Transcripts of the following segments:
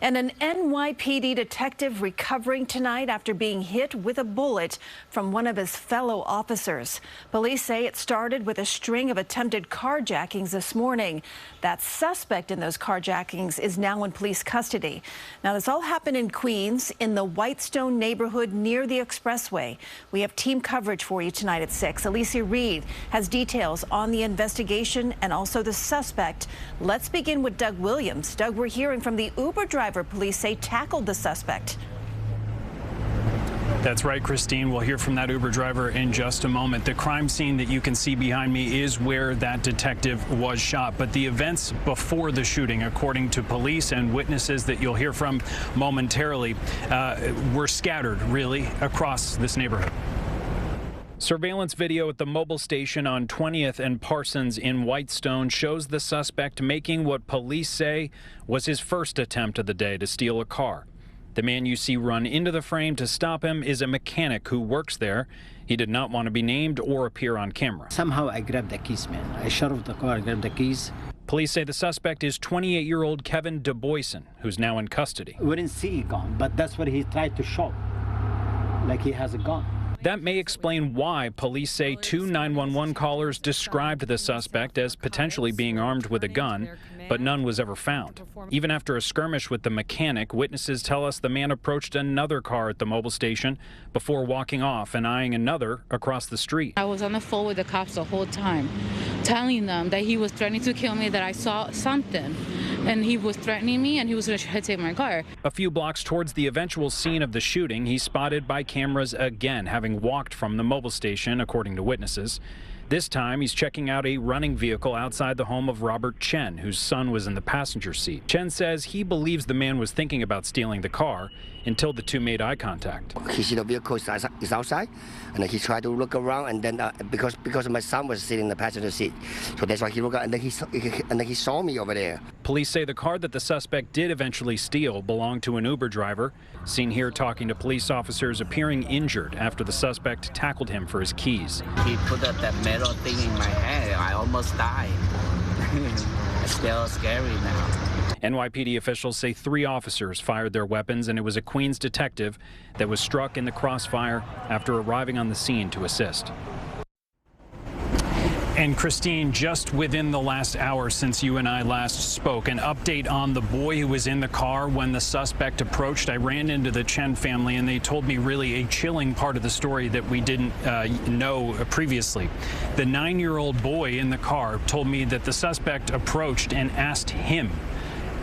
And an NYPD detective recovering tonight after being hit with a bullet from one of his fellow officers. Police say it started with a string of attempted carjackings this morning. That suspect in those carjackings is now in police custody. Now, this all happened in Queens in the Whitestone neighborhood near the expressway. We have team coverage for you tonight at 6. Alecia Reid has details on the investigation and also the suspect. Let's begin with Doug Williams. Doug, we're hearing from the Uber driver police say tackled the suspect. That's right, Christine. We'll hear from that Uber driver in just a moment. The crime scene that you can see behind me is where that detective was shot. But the events before the shooting, according to police and witnesses that you'll hear from momentarily, were scattered, really, across this neighborhood. Surveillance video at the mobile station on 20th and Parsons in Whitestone shows the suspect making what police say was his first attempt of the day to steal a car. The man you see run into the frame to stop him is a mechanic who works there. He did not want to be named or appear on camera. Somehow I grabbed the keys, man. I shut off the car, I grabbed the keys. Police say the suspect is 28-year-old Kevin DeBoyson, who's now in custody. We didn't see a gun, but that's what he tried to show, like he has a gun. That may explain why police say 2 911 callers described the suspect as potentially being armed with a gun, but none was ever found. Even after a skirmish with the mechanic, witnesses tell us the man approached another car at the mobile station before walking off and eyeing another across the street. I was on the phone with the cops the whole time, telling them that he was threatening to kill me, that I saw something, and he was threatening me and he was going to try to take my car. A few blocks towards the eventual scene of the shooting, he's spotted by cameras again, having walked from the mobile station, according to witnesses. This time, he's checking out a running vehicle outside the home of Robert Chen, whose son was in the passenger seat. Chen says he believes the man was thinking about stealing the car until the two made eye contact. He see the vehicle is outside, and he tried to look around, and then because my son was sitting in the passenger seat, so that's why he looked out, and then he saw me over there. Police say the car that the suspect did eventually steal belonged to an Uber driver, seen here talking to police officers appearing injured after the suspect tackled him for his keys. He put that metal thing in my head. I almost died. It's still scary now. NYPD officials say 3 officers fired their weapons, and it was a Queens detective that was struck in the crossfire after arriving on the scene to assist. And Christine, just within the last hour since you and I last spoke, an update on the boy who was in the car when the suspect approached. I ran into the Chen family, and they told me really a chilling part of the story that we didn't know previously. The 9-year-old boy in the car told me that the suspect approached and asked him,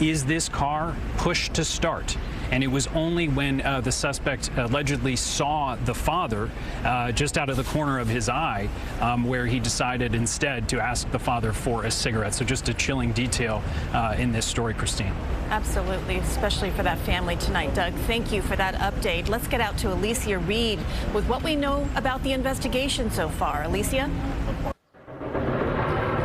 "Is this car pushed to start?" And it was only when the suspect allegedly saw the father just out of the corner of his eye where he decided instead to ask the father for a cigarette. So just a chilling detail in this story, Christine. Absolutely, especially for that family tonight. Doug, thank you for that update. Let's get out to Alecia Reid with what we know about the investigation so far. Alecia?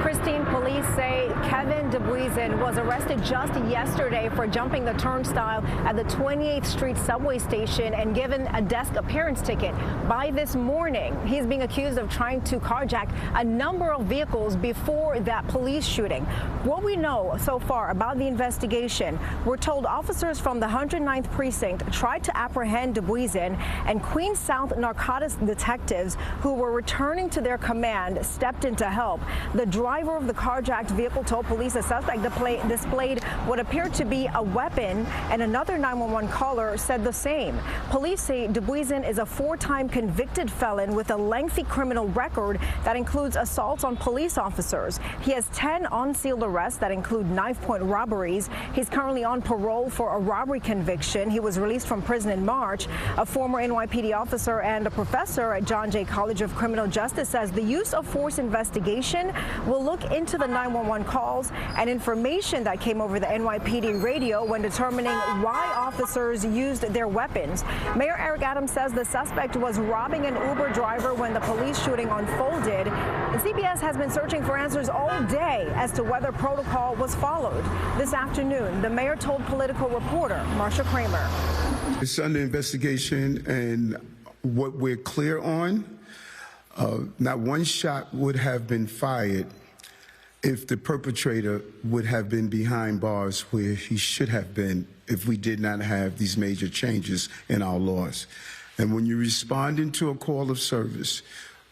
Christine, police say Kevin DeBoyson was arrested just yesterday for jumping the turnstile at the 28th Street subway station and given a desk appearance ticket. By this morning, he's being accused of trying to carjack a number of vehicles before that police shooting. What we know so far about the investigation, we're told officers from the 109th Precinct tried to apprehend DeBoyson, and Queens South narcotics detectives who were returning to their command stepped in to help. The driver of the carjacked vehicle told police the suspect displayed what appeared to be a weapon, and another 911 caller said the same. Police say DeBoyson is a 4-time convicted felon with a lengthy criminal record that includes assaults on police officers. He has 10 unsealed arrests that include knife-point robberies. He's currently on parole for a robbery conviction. He was released from prison in March. A former NYPD officer and a professor at John Jay College of Criminal Justice says the use of force investigation will look into the 911 calls and information that came over the NYPD radio when determining why officers used their weapons. Mayor Eric Adams says the suspect was robbing an Uber driver when the police shooting unfolded. And CBS has been searching for answers all day as to whether protocol was followed. This afternoon, the mayor told political reporter Marsha Kramer. It's under investigation, and what we're clear on, not one shot would have been fired if the perpetrator would have been behind bars where he should have been if we did not have these major changes in our laws. And when you're responding to a call of service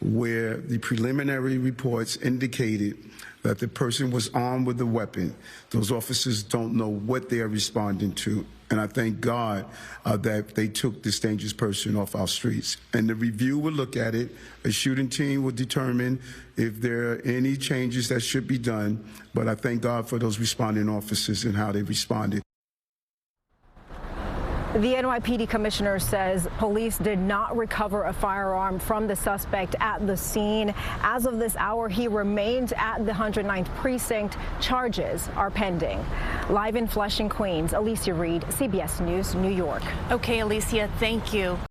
where the preliminary reports indicated that the person was armed with a weapon, those officers don't know what they are responding to. And I thank God that they took this dangerous person off our streets. And the review will look at it. A shooting team will determine if there are any changes that should be done. But I thank God for those responding officers and how they responded. The NYPD commissioner says police did not recover a firearm from the suspect at the scene. As of this hour, he remains at the 109th precinct. Charges are pending. Live in Flushing, Queens, Alecia Reid, CBS News, New York. Okay, Alecia, thank you.